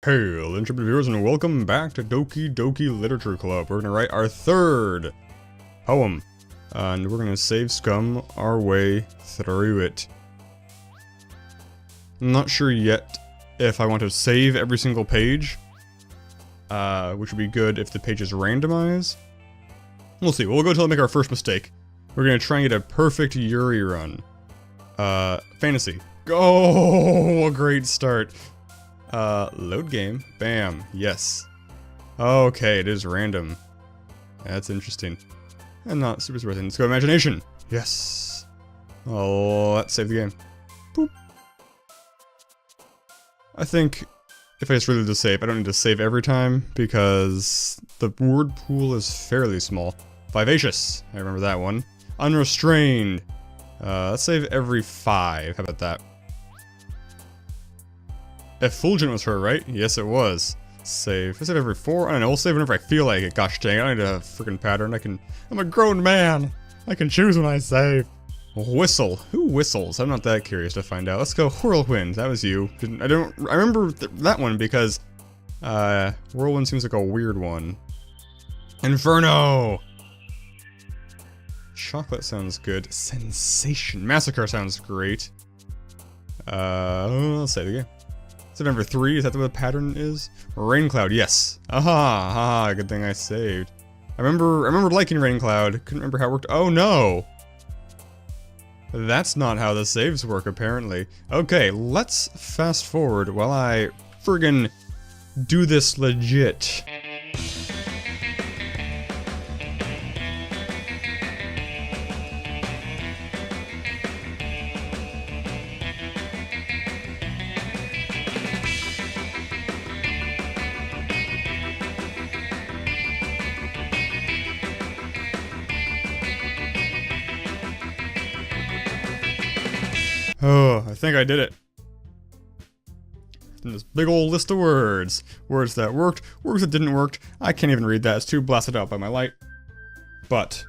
Hail, intrepid viewers, and welcome back to Doki Doki Literature Club. We're gonna write our third poem, and we're gonna save scum our way through it. I'm not sure yet if I want to save every single page, which would be good if the page is randomized. We'll see. We'll go until I make our first mistake. We're gonna try and get a perfect Yuri run. Fantasy. Oh, a great start. Load game. Bam. Yes. Okay, it is random. That's interesting. And not super surprising. Let's go imagination. Yes. Oh, let's save the game. Boop. I think if I just really do save, I don't need to save every time because the word pool is fairly small. Vivacious. I remember that one. Unrestrained. Let's save every 5. How about that? Effulgent was her, right? Yes, it was. Save. Let's save every 4. I don't know. We'll save whenever I feel like it. Gosh dang, I don't need a freaking pattern. I'm a grown man. I can choose when I save. Whistle. Who whistles? I'm not that curious to find out. Let's go whirlwind. That was you. I remember that one because, whirlwind seems like a weird one. Inferno! Chocolate sounds good. Sensation. Massacre sounds great. Let's save the game. Is it number 3? Is that what the pattern is? Rain cloud, yes. Aha, good thing I saved. I remember liking rain cloud. Couldn't remember how it worked. Oh no! That's not how the saves work, apparently. Okay, let's fast forward while I friggin' do this legit. Oh, I think I did it. And this big old list of words. Words that worked, words that didn't work. I can't even read that, it's too blasted out by my light. But,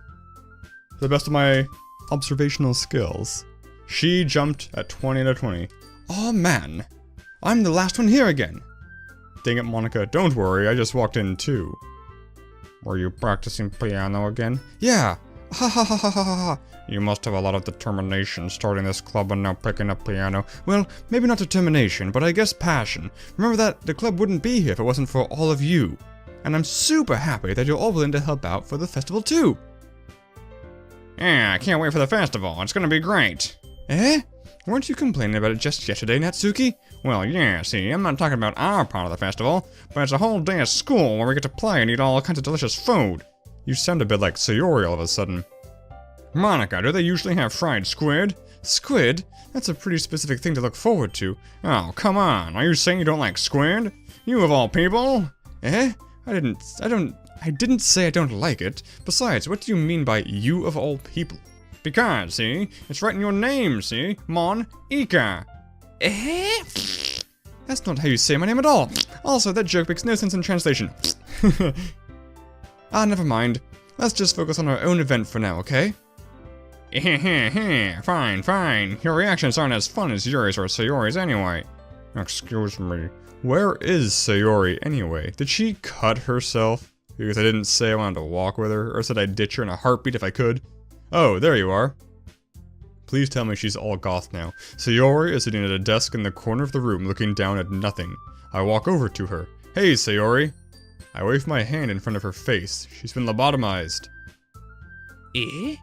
to the best of my observational skills, she jumped at 20 out of 20. Oh man, I'm the last one here again. Dang it, Monica, don't worry, I just walked in too. Were you practicing piano again? Yeah. Ha ha ha ha ha ha. You must have a lot of determination starting this club and now picking up piano. Well, maybe not determination, but I guess passion. Remember that the club wouldn't be here if it wasn't for all of you. And I'm super happy that you're all willing to help out for the festival too. Yeah, I can't wait for the festival. It's gonna be great. Eh? Weren't you complaining about it just yesterday, Natsuki? Well, yeah, see, I'm not talking about our part of the festival, but it's a whole day of school where we get to play and eat all kinds of delicious food. You sound a bit like Sayori all of a sudden. Monica, do they usually have fried squid? Squid? That's a pretty specific thing to look forward to. Oh, come on. Are you saying you don't like squid? You of all people? Eh? I didn't say I don't like it. Besides, what do you mean by you of all people? Because, see? It's right in your name, see? Mon-Ika. Eh? That's not how you say my name at all. Also, that joke makes no sense in translation. Ah, never mind. Let's just focus on our own event for now, okay? Fine, fine. Your reactions aren't as fun as Yuri's or Sayori's anyway. Excuse me. Where is Sayori anyway? Did she cut herself? Because I didn't say I wanted to walk with her, or said I'd ditch her in a heartbeat if I could. Oh, there you are. Please tell me she's all goth now. Sayori is sitting at a desk in the corner of the room looking down at nothing. I walk over to her. Hey, Sayori. I wave my hand in front of her face. She's been lobotomized. Eh?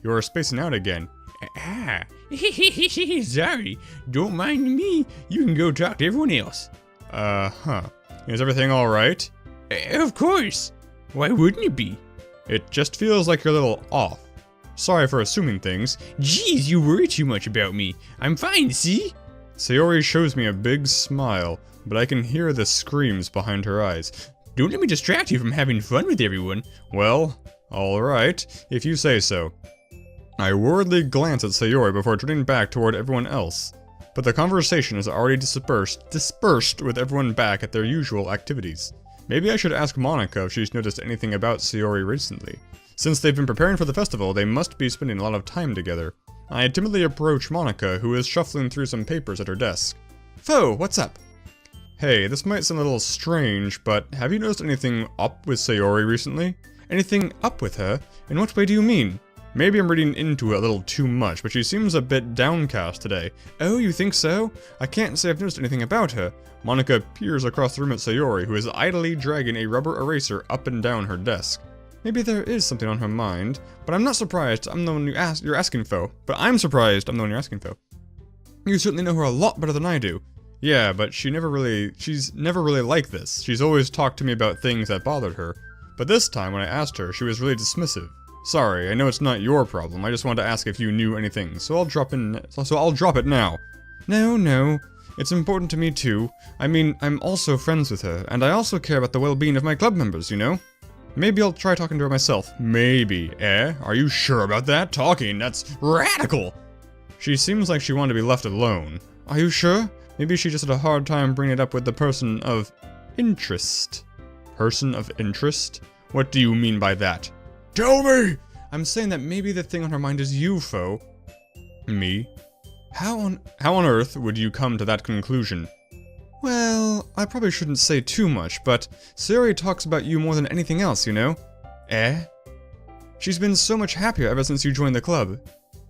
You're spacing out again. Ah. Sorry. Don't mind me. You can go talk to everyone else. Huh. Is everything alright? Of course. Why wouldn't it be? It just feels like you're a little off. Sorry for assuming things. Jeez, you worry too much about me. I'm fine, see? Sayori shows me a big smile, but I can hear the screams behind her eyes. Don't let me distract you from having fun with everyone. Well, alright, if you say so. I worriedly glance at Sayori before turning back toward everyone else, but the conversation is already dispersed with everyone back at their usual activities. Maybe I should ask Monica if she's noticed anything about Sayori recently. Since they've been preparing for the festival, they must be spending a lot of time together. I timidly approach Monica, who is shuffling through some papers at her desk. Foe, what's up? Hey, this might sound a little strange, but have you noticed anything up with Sayori recently? Anything up with her? In what way do you mean? Maybe I'm reading into it a little too much, but she seems a bit downcast today. Oh, you think so? I can't say I've noticed anything about her. Monica peers across the room at Sayori, who is idly dragging a rubber eraser up and down her desk. Maybe there is something on her mind, but I'm not surprised I'm the one you're asking for. You certainly know her a lot better than I do. Yeah, but she's never really like this. She's always talked to me about things that bothered her. But this time when I asked her, she was really dismissive. Sorry, I know it's not your problem. I just wanted to ask if you knew anything, so I'll drop it now. No. It's important to me too. I mean, I'm also friends with her, and I also care about the well-being of my club members, you know? Maybe I'll try talking to her myself. Maybe, eh? Are you sure about that? Talking? That's radical! She seems like she wanted to be left alone. Are you sure? Maybe she just had a hard time bringing it up with the person of interest. Person of interest? What do you mean by that? Tell me! I'm saying that maybe the thing on her mind is you, Foe. Me? How on earth would you come to that conclusion? Well, I probably shouldn't say too much, but Sayori talks about you more than anything else, you know? Eh? She's been so much happier ever since you joined the club.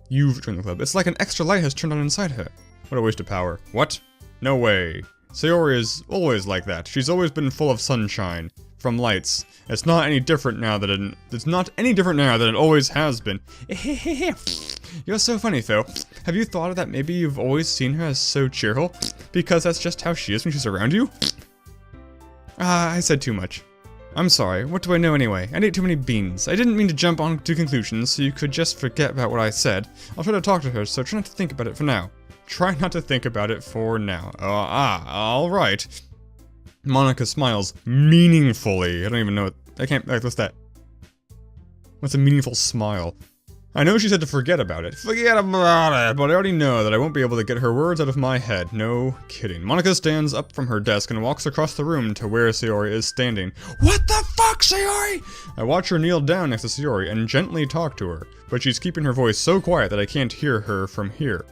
You've joined the club. It's like an extra light has turned on inside her. What a waste of power. What? No way. Sayori is always like that. She's always been full of sunshine. From lights. It's not any different now than it always has been. You're so funny, Phil. Have you thought of that? Maybe you've always seen her as so cheerful? Because that's just how she is when she's around you? I said too much. I'm sorry, what do I know anyway? I ate too many beans. I didn't mean to jump on to conclusions, so you could just forget about what I said. I'll try to talk to her, so try not to think about it for now. Try not to think about it for now. Alright. Monica smiles meaningfully. I don't even know what, what's that? What's a meaningful smile? I know she said to forget about it. Forget about it, but I already know that I won't be able to get her words out of my head. No kidding. Monica stands up from her desk and walks across the room to where Sayori is standing. What the fuck, Sayori? I watch her kneel down next to Sayori and gently talk to her, but she's keeping her voice so quiet that I can't hear her from here.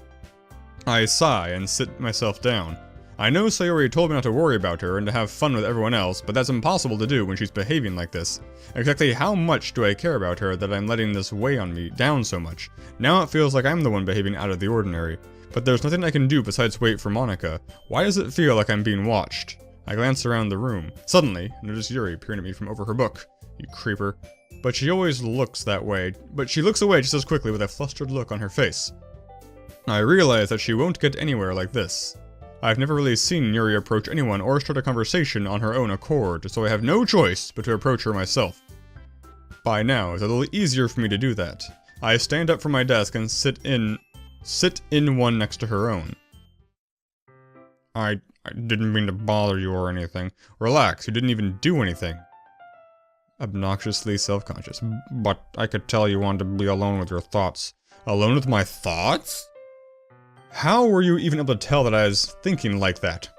I sigh and sit myself down. I know Sayori told me not to worry about her and to have fun with everyone else, but that's impossible to do when she's behaving like this. Exactly how much do I care about her that I'm letting this weigh on me down so much? Now it feels like I'm the one behaving out of the ordinary. But there's nothing I can do besides wait for Monica. Why does it feel like I'm being watched? I glance around the room. Suddenly, I notice Yuri peering at me from over her book. You creeper. But she always looks that way. But she looks away just as quickly with a flustered look on her face. I realize that she won't get anywhere like this. I've never really seen Yuri approach anyone or start a conversation on her own accord, so I have no choice but to approach her myself. By now, it's a little easier for me to do that. I stand up from my desk and sit in one next to her own. I didn't mean to bother you or anything. Relax, you didn't even do anything. Obnoxiously self-conscious. But I could tell you wanted to be alone with your thoughts. Alone with my thoughts? How were you even able to tell that I was thinking like that?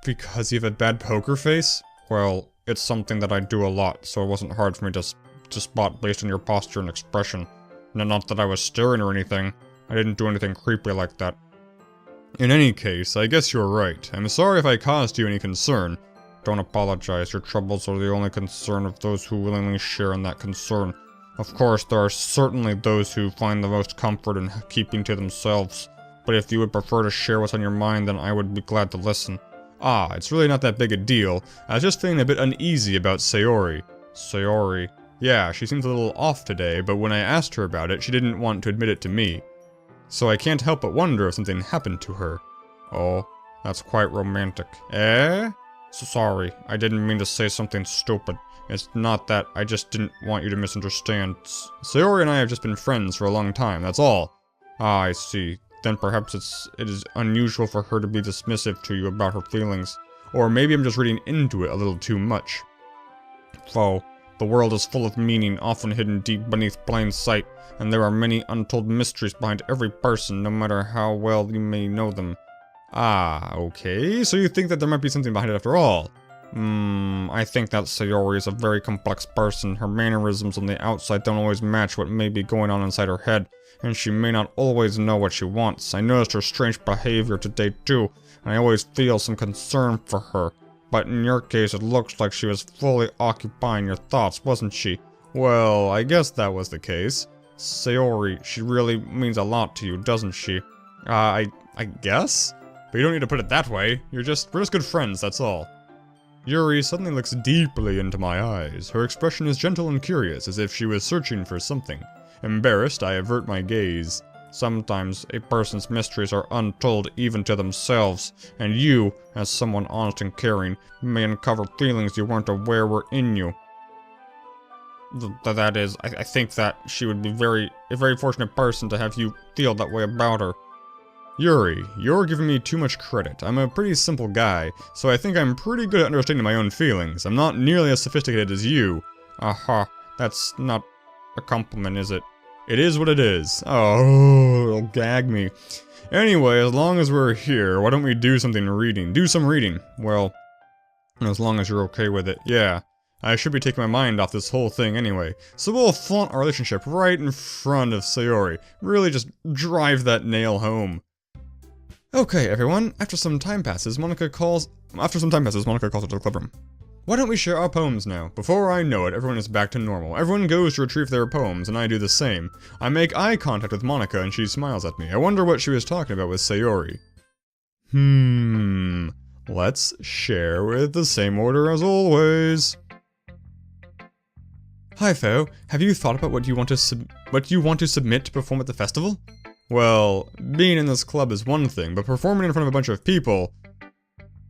Because you have a bad poker face? Well, it's something that I do a lot, so it wasn't hard for me to spot based on your posture and expression. Not that I was staring or anything. I didn't do anything creepy like that. In any case, I guess you're right. I'm sorry if I caused you any concern. Don't apologize, your troubles are the only concern of those who willingly share in that concern. Of course, there are certainly those who find the most comfort in keeping to themselves. But if you would prefer to share what's on your mind, then I would be glad to listen. It's really not that big a deal. I was just feeling a bit uneasy about Sayori. Sayori. Yeah, she seems a little off today, but when I asked her about it, she didn't want to admit it to me. So I can't help but wonder if something happened to her. Oh, that's quite romantic. Eh? So sorry, I didn't mean to say something stupid. It's not that, I just didn't want you to misunderstand. Sayori and I have just been friends for a long time, that's all. I see. Then perhaps it is unusual for her to be dismissive to you about her feelings. Or maybe I'm just reading into it a little too much. Foe, the world is full of meaning, often hidden deep beneath plain sight, and there are many untold mysteries behind every person, no matter how well you may know them. Okay, so you think that there might be something behind it after all? I think that Sayori is a very complex person. Her mannerisms on the outside don't always match what may be going on inside her head, and she may not always know what she wants. I noticed her strange behavior today too, and I always feel some concern for her. but in your case it looks like she was fully occupying your thoughts, wasn't she? Well, I guess that was the case. Sayori, she really means a lot to you, doesn't she? I guess? But you don't need to put it that way. We're just good friends, that's all. Yuri suddenly looks deeply into my eyes. Her expression is gentle and curious, as if she was searching for something. Embarrassed, I avert my gaze. Sometimes a person's mysteries are untold even to themselves, and you, as someone honest and caring, may uncover feelings you weren't aware were in you. That is, I think that she would be a very fortunate person to have you feel that way about her. Yuri, you're giving me too much credit. I'm a pretty simple guy, so I think I'm pretty good at understanding my own feelings. I'm not nearly as sophisticated as you. Aha, that's not a compliment, is it? It is what it is. Oh, it'll gag me. Anyway, as long as we're here, why don't we do some reading. Well, as long as you're okay with it, yeah. I should be taking my mind off this whole thing anyway. So we'll flaunt our relationship right in front of Sayori. Really just drive that nail home. Okay, everyone. After some time passes, Monika calls her to the clubroom. Why don't we share our poems now? Before I know it, everyone is back to normal. Everyone goes to retrieve their poems, and I do the same. I make eye contact with Monika, and she smiles at me. I wonder what she was talking about with Sayori. Let's share with the same order as always. Hi, Fo. Have you thought about what you want to submit to perform at the festival? Well, being in this club is one thing, but performing in front of a bunch of people...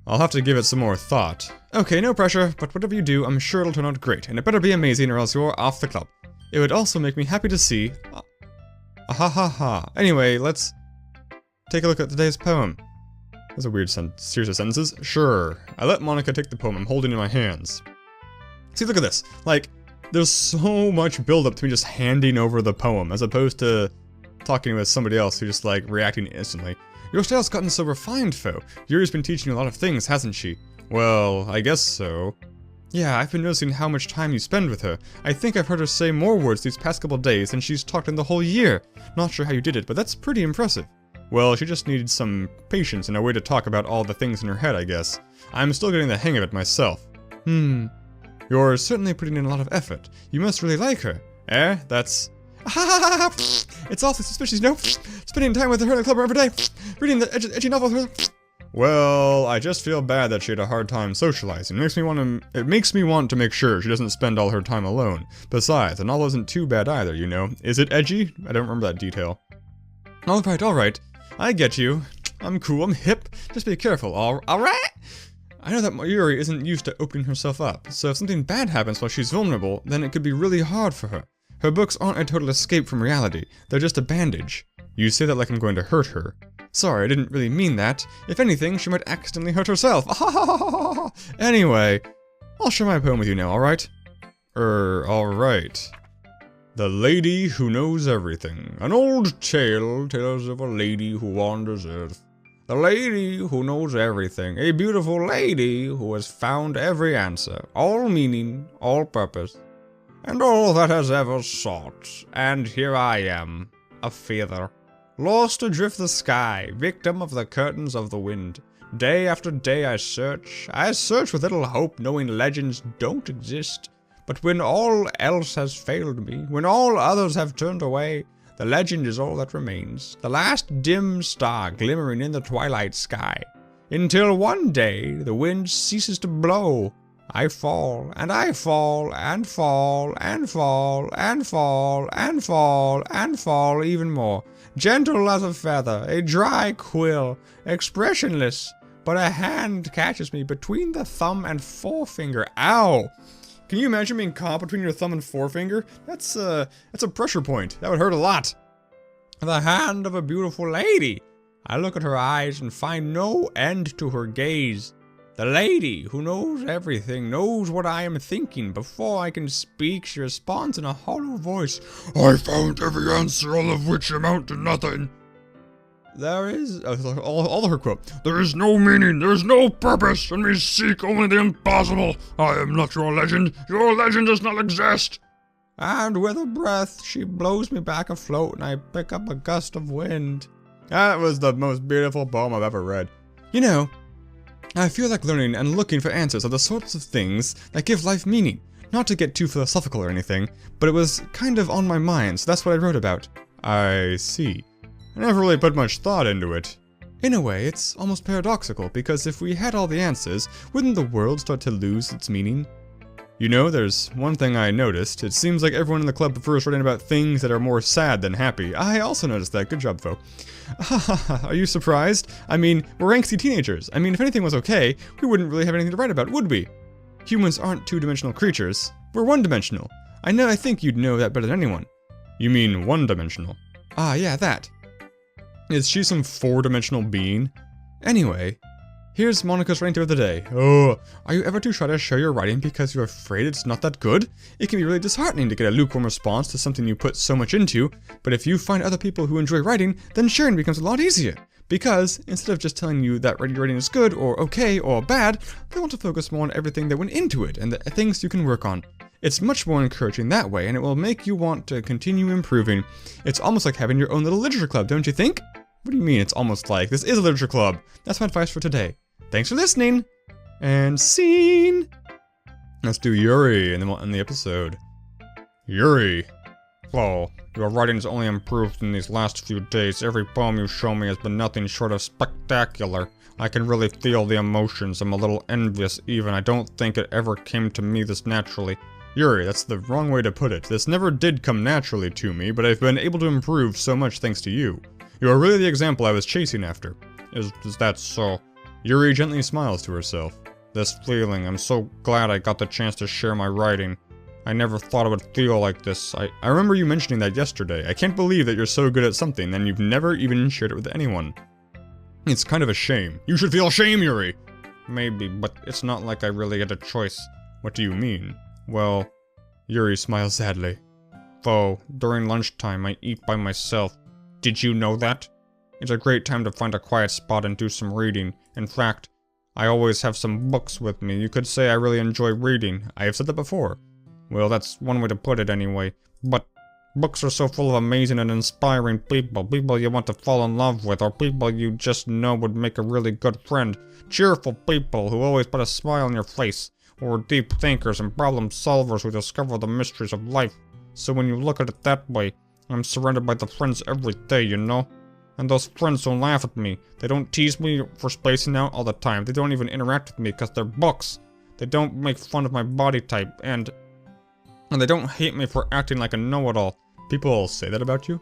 I'll have to give it some more thought. Okay, no pressure, but whatever you do, I'm sure it'll turn out great, and it better be amazing or else you're off the club. It would also make me happy to see... Anyway, let's take a look at today's poem. That's a weird series of sentences. Sure. I let Monika take the poem I'm holding in my hands. See, look at this. Like, there's so much build-up to me just handing over the poem, as opposed to talking with somebody else who just, like, reacting instantly. Your style's gotten so refined, Fo. Yuri's been teaching you a lot of things, hasn't she? Well, I guess so. Yeah, I've been noticing how much time you spend with her. I think I've heard her say more words these past couple days than she's talked in the whole year. Not sure how you did it, but that's pretty impressive. Well, she just needed some patience and a way to talk about all the things in her head, I guess. I'm still getting the hang of it myself. You're certainly putting in a lot of effort. You must really like her. Eh? That's... It's awfully suspicious, you know? Spending time with her in the club every day. Reading the edgy novel with her. Well, I just feel bad that she had a hard time socializing. It makes me want to make sure she doesn't spend all her time alone. Besides, the novel isn't too bad either, you know? Is it edgy? I don't remember that detail. Alright. I get you. I'm cool, I'm hip. Just be careful, alright? I know that Yuri isn't used to opening herself up, so if something bad happens while she's vulnerable, then it could be really hard for her. Her books aren't a total escape from reality, they're just a bandage. You say that like I'm going to hurt her. Sorry, I didn't really mean that. If anything, she might accidentally hurt herself. Anyway, I'll share my poem with you now, alright? Alright. The Lady Who Knows Everything. An old tale tells of a lady who wanders earth. The lady who knows everything. A beautiful lady who has found every answer. All meaning, all purpose, and all that has ever sought. And here I am, a feather, lost adrift the sky, victim of the curtains of the wind. Day after day I search with little hope, knowing legends don't exist. But when all else has failed me, when all others have turned away, the legend is all that remains, the last dim star glimmering in the twilight sky. Until one day the wind ceases to blow. I fall, and I fall, and fall, and fall, and fall, and fall, and fall even more. Gentle as a feather, a dry quill, expressionless, but a hand catches me between the thumb and forefinger. Ow! Can you imagine being caught between your thumb and forefinger? That's a pressure point. That would hurt a lot. The hand of a beautiful lady. I look at her eyes and find no end to her gaze. The lady who knows everything, knows what I am thinking. Before I can speak, she responds in a hollow voice. I found every answer, all of which amount to nothing. There is, all of her quote, there is no meaning, there is no purpose, and we seek only the impossible. I am not your legend does not exist. And with a breath, she blows me back afloat, and I pick up a gust of wind. That was the most beautiful poem I've ever read. You know, I feel like learning and looking for answers are the sorts of things that give life meaning. Not to get too philosophical or anything, but it was kind of on my mind, so that's what I wrote about. I see. I never really put much thought into it. In a way, it's almost paradoxical, because if we had all the answers, wouldn't the world start to lose its meaning? You know, there's one thing I noticed. It seems like everyone in the club prefers writing about things that are more sad than happy. I also noticed that. Good job, Fo. Are you surprised? I mean, we're angsty teenagers. I mean, if anything was okay, we wouldn't really have anything to write about, would we? Humans aren't two-dimensional creatures. We're one-dimensional. I think you'd know that better than anyone. You mean one-dimensional? Ah, yeah, that. Is she some four-dimensional being? Anyway, here's Monica's writing of the day. Oh, are you ever too shy to share your writing because you're afraid it's not that good? It can be really disheartening to get a lukewarm response to something you put so much into, but if you find other people who enjoy writing, then sharing becomes a lot easier. Because, instead of just telling you that your writing is good, or okay, or bad, they want to focus more on everything that went into it, and the things you can work on. It's much more encouraging that way, and it will make you want to continue improving. It's almost like having your own little literature club, don't you think? What do you mean it's almost like? This is a literature club. That's my advice for today. Thanks for listening! And scene! Let's do Yuri, and then we'll end the episode. Yuri. Well, your writing's only improved in these last few days. Every poem you show me has been nothing short of spectacular. I can really feel the emotions. I'm a little envious even. I don't think it ever came to me this naturally. Yuri, that's the wrong way to put it. This never did come naturally to me, but I've been able to improve so much thanks to you. You are really the example I was chasing after. Is that so? Yuri gently smiles to herself. This feeling, I'm so glad I got the chance to share my writing. I never thought it would feel like this. I remember you mentioning that yesterday. I can't believe that you're so good at something and you've never even shared it with anyone. It's kind of a shame. You should feel shame, Yuri! Maybe, but it's not like I really had a choice. What do you mean? Well, Yuri smiles sadly. Though, during lunchtime I eat by myself. Did you know that? It's a great time to find a quiet spot and do some reading. In fact, I always have some books with me. You could say I really enjoy reading. I have said that before. Well, that's one way to put it anyway. But books are so full of amazing and inspiring people. People you want to fall in love with, or people you just know would make a really good friend. Cheerful people who always put a smile on your face. Or deep thinkers and problem solvers who discover the mysteries of life. So when you look at it that way, I'm surrounded by the friends every day, you know? And those friends don't laugh at me. They don't tease me for spacing out all the time. They don't even interact with me because they're books. They don't make fun of my body type, and they don't hate me for acting like a know-it-all. People say that about you?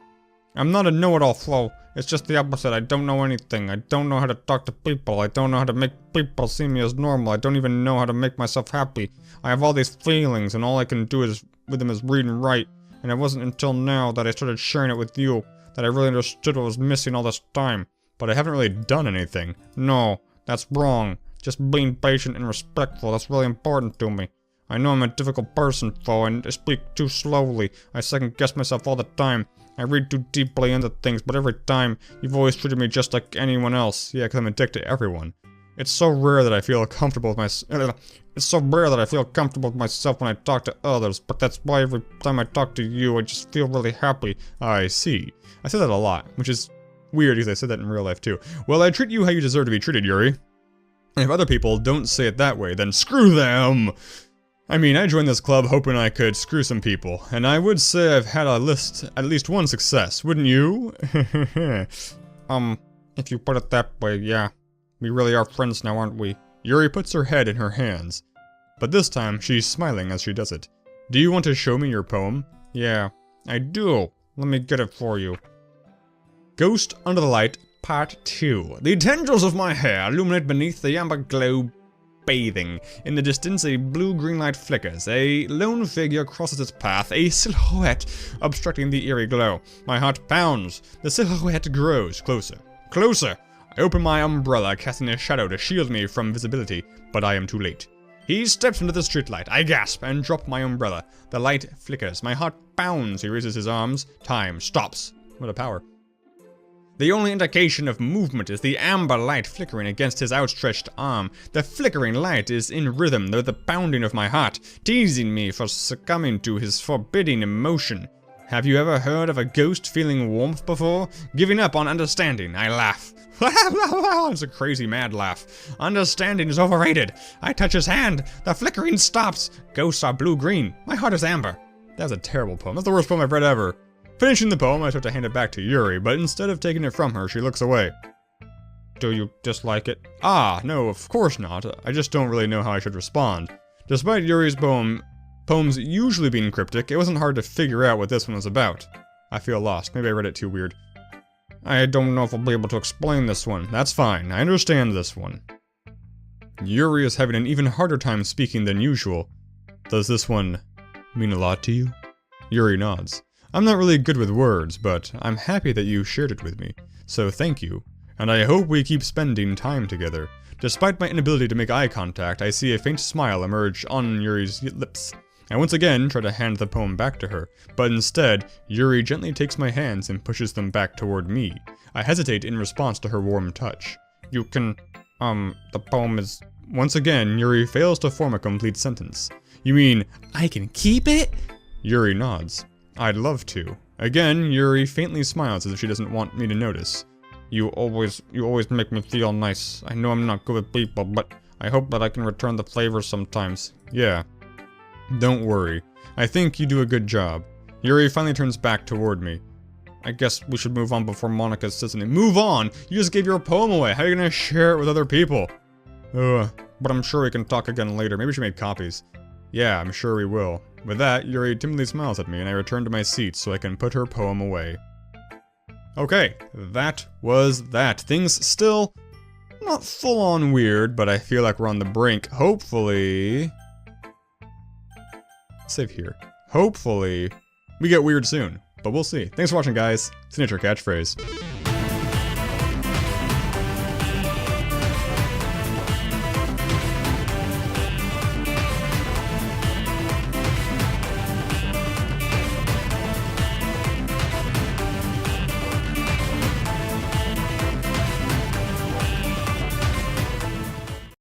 I'm not a know-it-all, Flo. It's just the opposite. I don't know anything. I don't know how to talk to people. I don't know how to make people see me as normal. I don't even know how to make myself happy. I have all these feelings, and all I can do with them is read and write. And it wasn't until now that I started sharing it with you that I really understood what was missing all this time. But I haven't really done anything. No, that's wrong. Just being patient and respectful, that's really important to me. I know I'm a difficult person, Fo, and I speak too slowly. I second-guess myself all the time. I read too deeply into things, but every time, you've always treated me just like anyone else. Yeah, because I'm addicted to everyone. It's so rare that I feel comfortable with myself. It's so rare that I feel comfortable with myself when I talk to others, but that's why every time I talk to you, I just feel really happy. I see. I say that a lot, which is weird because I said that in real life too. Well, I treat you how you deserve to be treated, Yuri. And if other people don't say it that way, then screw them! I mean, I joined this club hoping I could screw some people, and I would say I've had at least one success, wouldn't you? If you put it that way, yeah. We really are friends now, aren't we? Yuri puts her head in her hands, but this time she's smiling as she does it. Do you want to show me your poem? Yeah, I do. Let me get it for you. Ghost Under the Light, Part 2. The tendrils of my hair illuminate beneath the amber glow bathing. In the distance, a blue-green light flickers. A lone figure crosses its path, a silhouette obstructing the eerie glow. My heart pounds. The silhouette grows closer. Closer! I open my umbrella, casting a shadow to shield me from visibility, but I am too late. He steps into the streetlight. I gasp and drop my umbrella. The light flickers. My heart pounds. He raises his arms. Time stops. What a power. The only indication of movement is the amber light flickering against his outstretched arm. The flickering light is in rhythm with the pounding of my heart, teasing me for succumbing to his forbidding emotion. Have you ever heard of a ghost feeling warmth before? Giving up on understanding, I laugh. It's a crazy mad laugh. Understanding is overrated. I touch his hand. The flickering stops. Ghosts are blue-green. My heart is amber. That was a terrible poem. That's the worst poem I've read ever. Finishing the poem, I start to hand it back to Yuri, but instead of taking it from her, she looks away. Do you dislike it? Ah, no, of course not. I just don't really know how I should respond. Despite Yuri's poems usually being cryptic, it wasn't hard to figure out what this one was about. I feel lost. Maybe I read it too weird. I don't know if I'll be able to explain this one. That's fine. I understand this one. Yuri is having an even harder time speaking than usual. Does this one mean a lot to you? Yuri nods. I'm not really good with words, but I'm happy that you shared it with me. So thank you. And I hope we keep spending time together. Despite my inability to make eye contact, I see a faint smile emerge on Yuri's lips. I once again try to hand the poem back to her, but instead, Yuri gently takes my hands and pushes them back toward me. I hesitate in response to her warm touch. You can, the poem is... Once again, Yuri fails to form a complete sentence. You mean, I can keep it? Yuri nods. I'd love to. Again, Yuri faintly smiles as if she doesn't want me to notice. You always make me feel nice. I know I'm not good with people, but I hope that I can return the favor sometimes. Yeah. Don't worry. I think you do a good job. Yuri finally turns back toward me. I guess we should move on before Monica says anything. Move on? You just gave your poem away. How are you gonna share it with other people? But I'm sure we can talk again later. Maybe we should make copies. Yeah, I'm sure we will. With that, Yuri timidly smiles at me and I return to my seat so I can put her poem away. Okay, that was that. Things still not full-on weird, but I feel like we're on the brink. Hopefully... Save here. Hopefully, we get weird soon, but we'll see. Thanks for watching, guys. Signature catchphrase.